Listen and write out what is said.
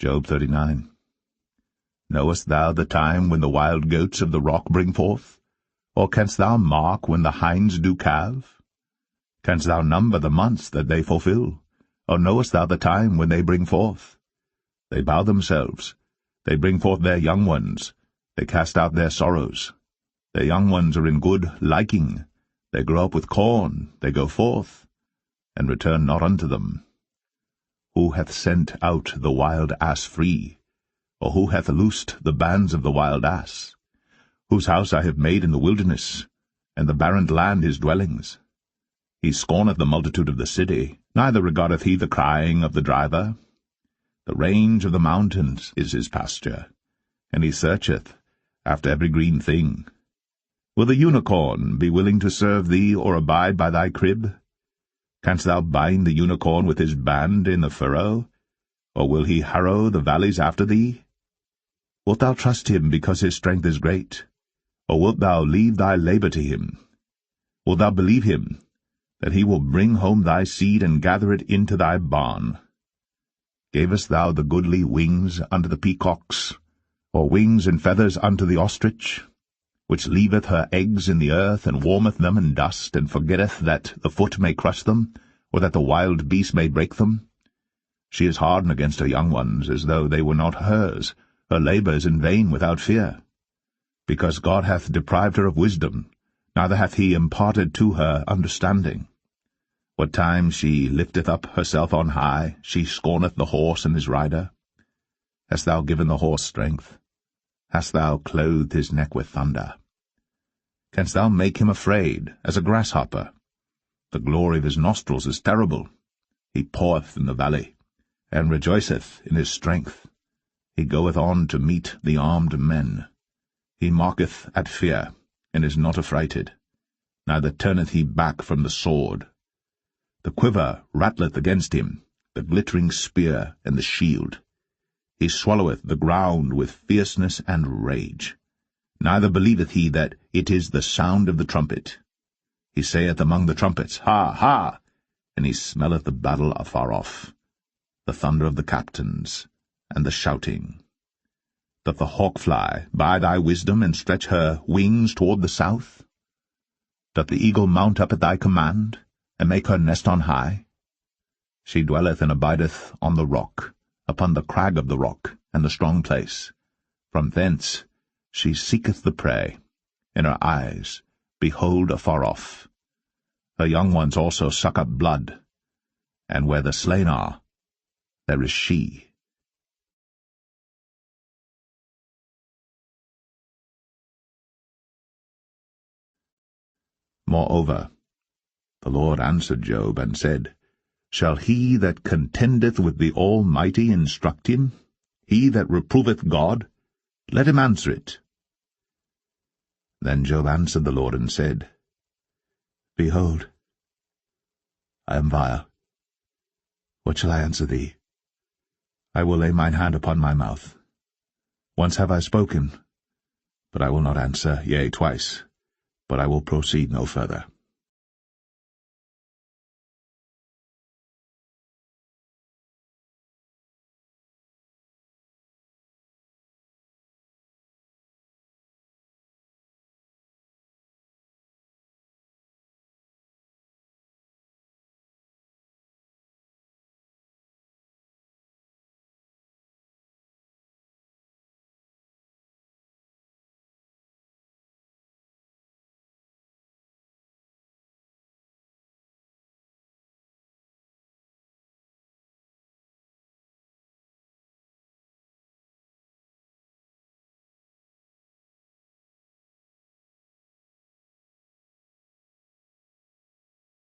Job 39. Knowest thou the time when the wild goats of the rock bring forth? Or canst thou mark when the hinds do calve? Canst thou number the months that they fulfill? Or knowest thou the time when they bring forth? They bow themselves, they bring forth their young ones, they cast out their sorrows. Their young ones are in good liking, they grow up with corn, they go forth, and return not unto them. Who hath sent out the wild ass free? Or who hath loosed the bands of the wild ass? Whose house I have made in the wilderness, and the barren land his dwellings. He scorneth the multitude of the city, neither regardeth he the crying of the driver. The range of the mountains is his pasture, and he searcheth after every green thing. Will the unicorn be willing to serve thee, or abide by thy crib? Canst thou bind the unicorn with his band in the furrow? Or will he harrow the valleys after thee? Wilt thou trust him because his strength is great? Or wilt thou leave thy labor to him? Wilt thou believe him, that he will bring home thy seed and gather it into thy barn? Gavest thou the goodly wings unto the peacocks, or wings and feathers unto the ostrich, which leaveth her eggs in the earth, and warmeth them in dust, and forgetteth that the foot may crush them, or that the wild beast may break them? She is hardened against her young ones, as though they were not hers. Her labor is in vain without fear. Because God hath deprived her of wisdom, neither hath he imparted to her understanding. What time she lifteth up herself on high, she scorneth the horse and his rider. Hast thou given the horse strength? Hast thou clothed his neck with thunder? Canst thou make him afraid as a grasshopper? The glory of his nostrils is terrible. He paweth in the valley, and rejoiceth in his strength. He goeth on to meet the armed men. He mocketh at fear, and is not affrighted, neither turneth he back from the sword. The quiver rattleth against him, the glittering spear and the shield. He swalloweth the ground with fierceness and rage. Neither believeth he that it is the sound of the trumpet. He saith among the trumpets, Ha, ha! And he smelleth the battle afar off, the thunder of the captains, and the shouting. Doth the hawk fly by thy wisdom, and stretch her wings toward the south? Doth the eagle mount up at thy command, and make her nest on high? She dwelleth and abideth on the rock, upon the crag of the rock, and the strong place. From thence she seeketh the prey, and her eyes behold afar off. Her young ones also suck up blood, and where the slain are, there is she. Moreover, the Lord answered Job, and said, Shall he that contendeth with the Almighty instruct him? He that reproveth God? Let him answer it. Then Job answered the Lord, and said, Behold, I am vile. What shall I answer thee? I will lay mine hand upon my mouth. Once have I spoken, but I will not answer, yea, twice, but I will proceed no further.